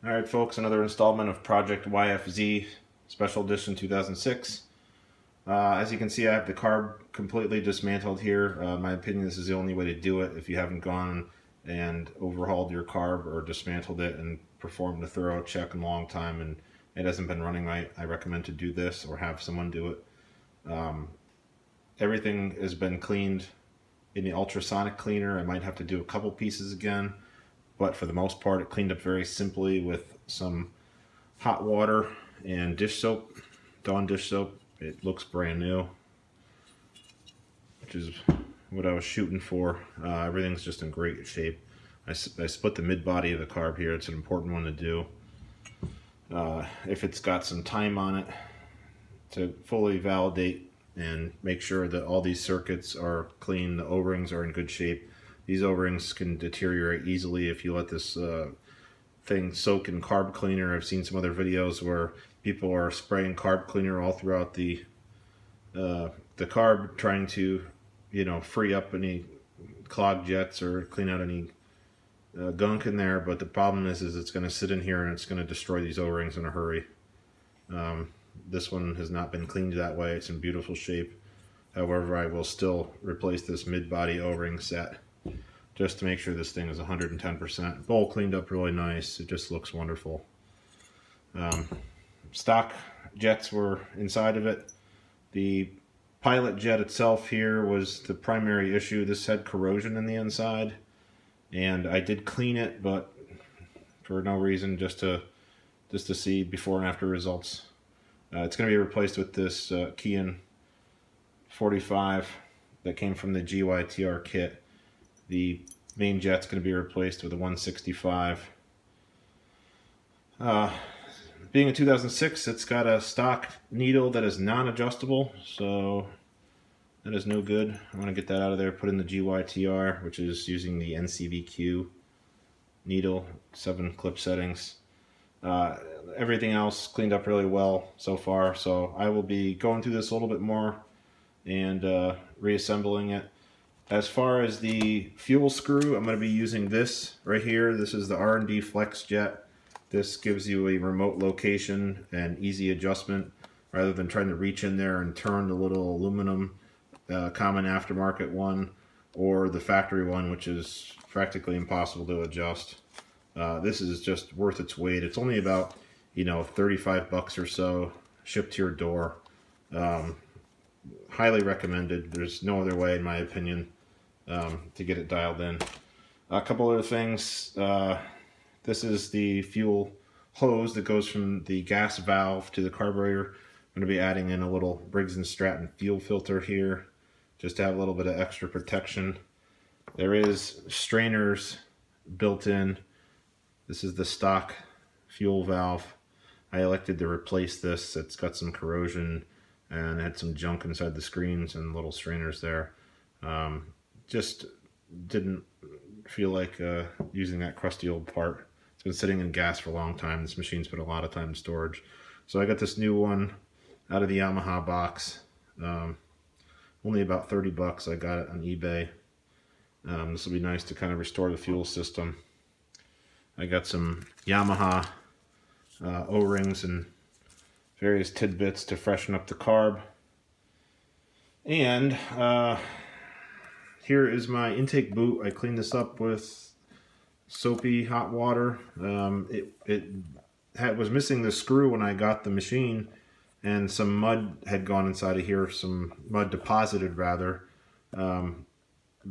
Alright folks, another installment of Project YFZ Special Edition 2006. As you can see, I have the carb completely dismantled here. In my opinion, this is the only way to do it if you haven't gone and overhauled your carb or dismantled it and performed a thorough check in a long time and it hasn't been running right. I recommend to do this or have someone do it. Everything has been cleaned in the ultrasonic cleaner. I might have to do a couple pieces again, but for the most part it cleaned up very simply with some hot water and dish soap, Dawn dish soap. It looks brand new, which is what I was shooting for. Everything's just in great shape. I split the mid body of the carb here. It's an important one to do. If it's got some time on it, to fully validate and make sure that all these circuits are clean, the O-rings are in good shape. These O-rings can deteriorate easily if you let this thing soak in carb cleaner. I've seen some other videos where people are spraying carb cleaner all throughout the carb, trying to, free up any clogged jets or clean out any gunk in there. But the problem is it's going to sit in here and it's going to destroy these O-rings in a hurry. This one has not been cleaned that way. It's in beautiful shape. However, I will still replace this mid-body O-ring set just to make sure this thing is 110%. Bowl cleaned up really nice. It just looks wonderful. Stock jets were inside of it. The pilot jet itself here was the primary issue. This had corrosion in the inside, and I did clean it, but for no reason, just to see before and after results. It's going to be replaced with this Kian 45 that came from the GYTR kit. The main jet's going to be replaced with a 165. Being a 2006, it's got a stock needle that is non-adjustable, so that is no good. I want to get that out of there, put in the GYTR, which is using the NCVQ needle, 7 clip settings. Everything else cleaned up really well so far, so I will be going through this a little bit more and reassembling it. As far as the fuel screw, I'm going to be using this right here. This is the R&D Flex Jet. This gives you a remote location and easy adjustment rather than trying to reach in there and turn the little aluminum common aftermarket one or the factory one, which is practically impossible to adjust. This is just worth its weight. It's only about 35 bucks or so, shipped to your door. Highly recommended. There's no other way, in my opinion, to get it dialed in. A couple other things. This is the fuel hose that goes from the gas valve to the carburetor. I'm going to be adding in a little Briggs & Stratton fuel filter here, just to have a little bit of extra protection. There is strainers built in. This is the stock fuel valve. I elected to replace this. It's got some corrosion and had some junk inside the screens and little strainers there. Just didn't feel like using that crusty old part. It's been sitting in gas for a long time. This machine's put a lot of time in storage. So I got this new one out of the Yamaha box. Only about 30 bucks. I got it on eBay. This will be nice to kind of restore the fuel system. I got some Yamaha O-rings and various tidbits to freshen up the carb. And here is my intake boot. I cleaned this up with soapy hot water. It was missing the screw when I got the machine, and some mud had gone inside of here, some mud deposited rather,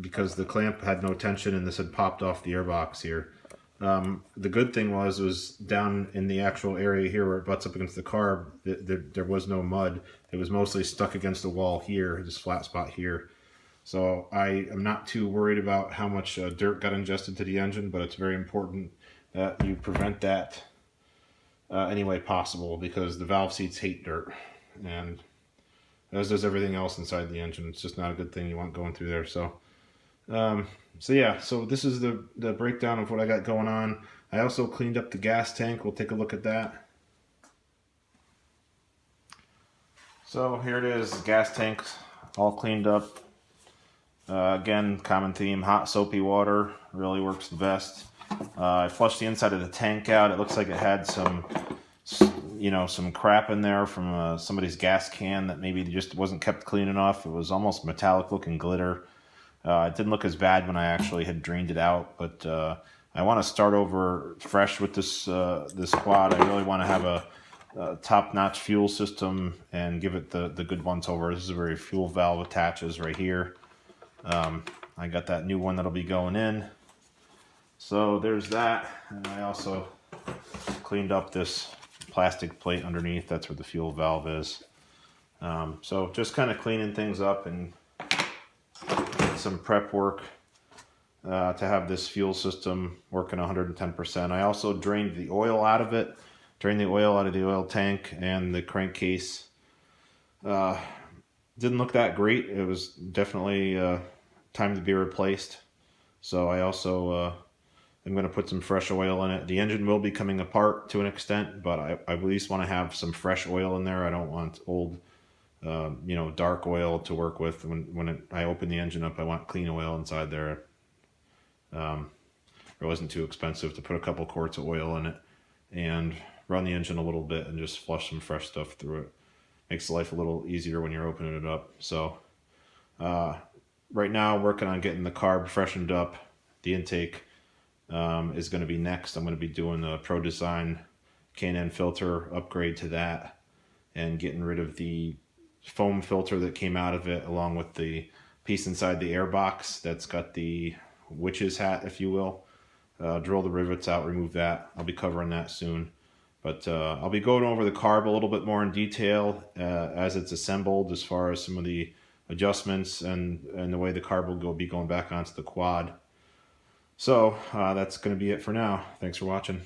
because the clamp had no tension and this had popped off the airbox here. The good thing was down in the actual area here where it butts up against the carb, there was no mud. It was mostly stuck against the wall here, this flat spot here. So I am not too worried about how much dirt got ingested to the engine, but it's very important that you prevent that any way possible, because the valve seats hate dirt, and as does everything else inside the engine. It's just not a good thing you want going through there. So so this is the breakdown of what I got going on. I also cleaned up the gas tank. We'll take a look at that. So here it is, gas tank all cleaned up. Again, common theme, hot soapy water really works the best. I flushed the inside of the tank out. It looks like it had some, some crap in there from somebody's gas can that maybe just wasn't kept clean enough. It was almost metallic looking glitter. It didn't look as bad when I actually had drained it out, but I want to start over fresh with this quad. I really want to have a top-notch fuel system and give it the good once over. This is where your fuel valve attaches right here. I got that new one that'll be going in. So there's that, and I also cleaned up this plastic plate underneath. That's where the fuel valve is. So just kind of cleaning things up and some prep work to have this fuel system working 110%. I also drained the oil out of it, drained the oil out of the oil tank and the crankcase. Didn't look that great. It was definitely time to be replaced. So I also I'm going to put some fresh oil in it. The engine will be coming apart to an extent, but I at least want to have some fresh oil in there. I don't want old, dark oil to work with. I open the engine up, I want clean oil inside there. It wasn't too expensive to put a couple quarts of oil in it and run the engine a little bit and just flush some fresh stuff through it. Makes life a little easier when you're opening it up. So right now I'm working on getting the carb freshened up. The intake is going to be next. I'm going to be doing the Pro Design K&N filter upgrade to that and getting rid of the foam filter that came out of it, along with the piece inside the air box that's got the witch's hat, if you will. Drill the rivets out, remove that. I'll be covering that soon. But I'll be going over the carb a little bit more in detail as it's assembled, as far as some of the adjustments and the way the carb will be going back onto the quad. So that's going to be it for now. Thanks for watching.